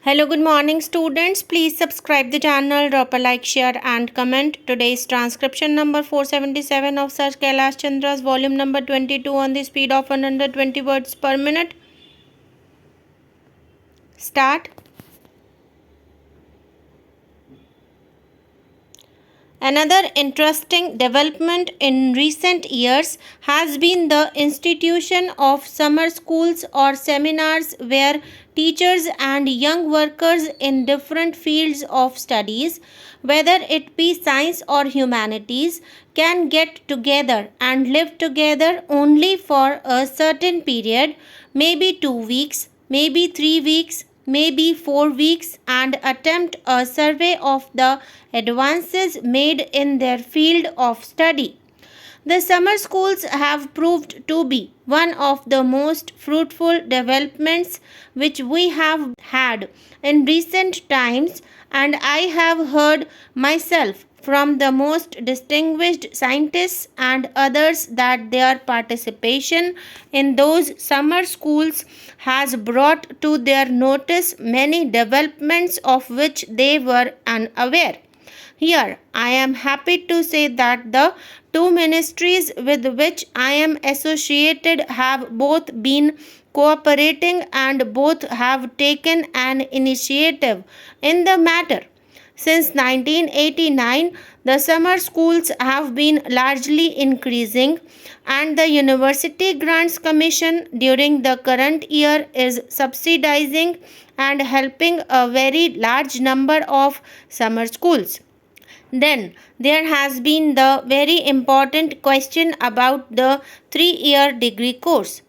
Hello, good morning, students. Please subscribe the channel, drop a like, share, and comment. Today's transcription number 477 of Sir Kailash Chandra's volume number 22 on the speed of 120 words per minute. Start. Another interesting development in recent years has been the institution of summer schools or seminars where teachers and young workers in different fields of studies, whether it be science or humanities, can get together and live together only for a certain period, maybe 2 weeks, maybe 3 weeks, maybe 4 weeks, and attempt a survey of the advances made in their field of study. The summer schools have proved to be one of the most fruitful developments which we have had in recent times, and I have heard myself from the most distinguished scientists and others that their participation in those summer schools has brought to their notice many developments of which they were unaware. Here, I am happy to say that the two ministries with which I am associated have both been cooperating and both have taken an initiative in the matter. Since 1989, the summer schools have been largely increasing, and the University Grants Commission during the current year is subsidizing and helping a very large number of summer schools. Then there has been the very important question about the 3-year degree course.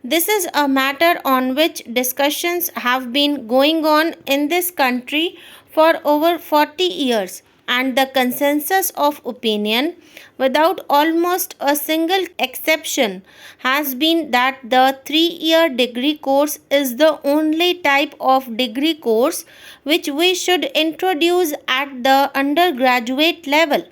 This is a matter on which discussions have been going on in this country for over 40 years, and the consensus of opinion, without almost a single exception, has been that the 3-year degree course is the only type of degree course which we should introduce at the undergraduate level.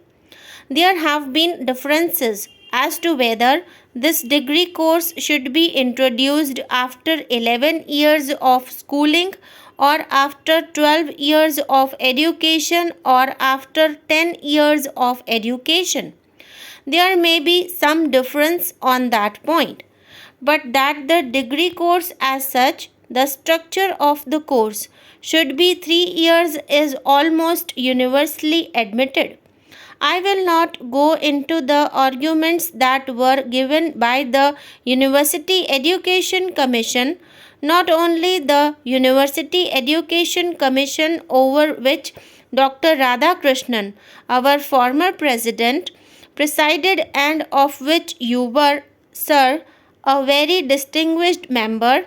There have been differences as to whether this degree course should be introduced after 11 years of schooling or after 12 years of education or after 10 years of education. There may be some difference on that point, but that the degree course as such, the structure of the course, should be 3 years is almost universally admitted. I will not go into the arguments that were given by the University Education Commission, not only the University Education Commission over which Dr. Radhakrishnan, our former president, presided and of which you were, sir, a very distinguished member,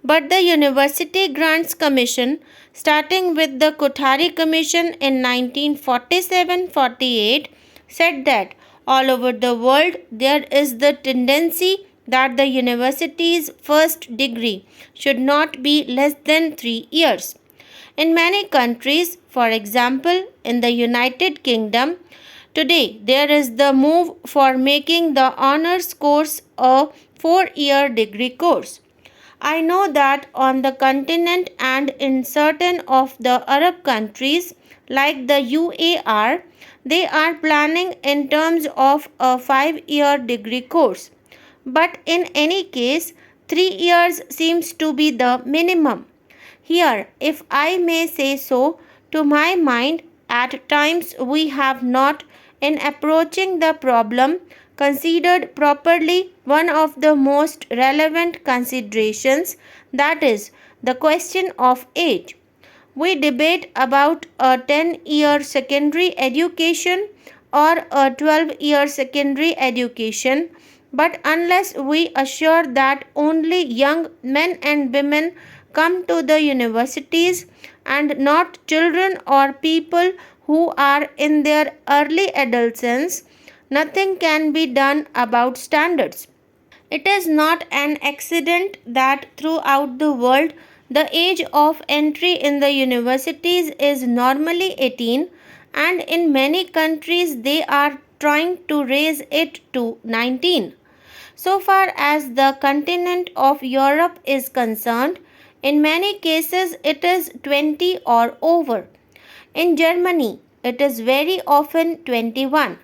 but the University Grants Commission, starting with the Kothari Commission in 1947-48, said that all over the world there is the tendency that the university's first degree should not be less than 3 years. In many countries, for example, in the United Kingdom, today there is the move for making the honors course a 4-year degree course. I know that on the continent and in certain of the Arab countries like the UAR, they are planning in terms of a 5-year degree course. But in any case, 3 years seems to be the minimum. Here, if I may say so, to my mind, at times we have not, in approaching the problem, considered properly one of the most relevant considerations, that is, the question of age. We debate about a 10-year secondary education or a 12-year secondary education, but unless we assure that only young men and women come to the universities and not children or people who are in their early adolescence, nothing can be done about standards. It is not an accident that throughout the world the age of entry in the universities is normally 18, and in many countries they are trying to raise it to 19. So far as the continent of Europe is concerned, In many cases, it is 20 or over. In Germany, it is very often 21.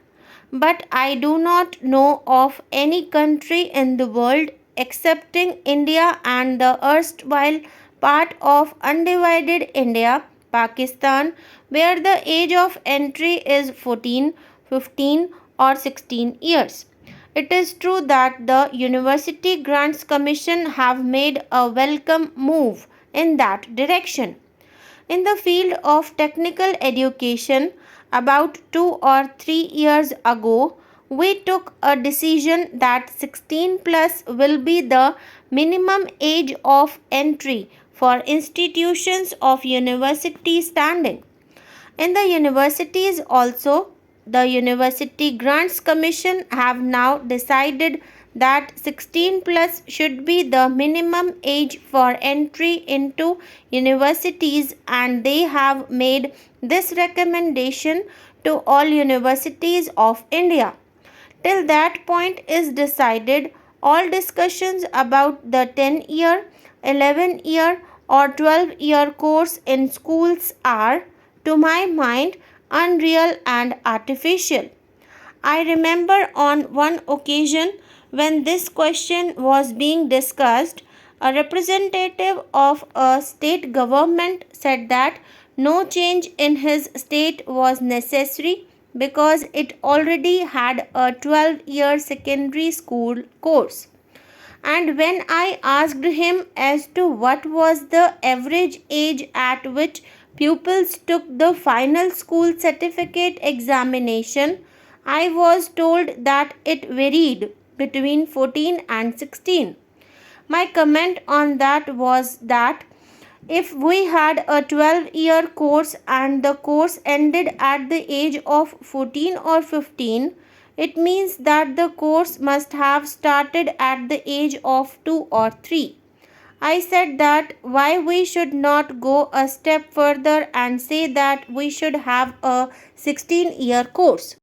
But I do not know of any country in the world excepting India and the erstwhile part of undivided India, Pakistan, where the age of entry is 14, 15 or 16 years. It is true that the University Grants Commission have made a welcome move in that direction. In the field of technical education, about 2 or 3 years ago, we took a decision that 16 plus will be the minimum age of entry for institutions of university standing. In the universities also, the University Grants Commission have now decided that 16 plus should be the minimum age for entry into universities, and they have made this recommendation to all universities of India. Till that point is decided, all discussions about the 10-year, 11-year or 12-year course in schools are, to my mind, unreal and artificial. I remember on one occasion when this question was being discussed, a representative of a state government said that no change in his state was necessary because it already had a 12-year secondary school course. And when I asked him as to what was the average age at which pupils took the final school certificate examination, I was told that it varied between 14 and 16. My comment on that was that if we had a 12-year course and the course ended at the age of 14 or 15, it means that the course must have started at the age of 2 or 3. I said that why we should not go a step further and say that we should have a 16-year course.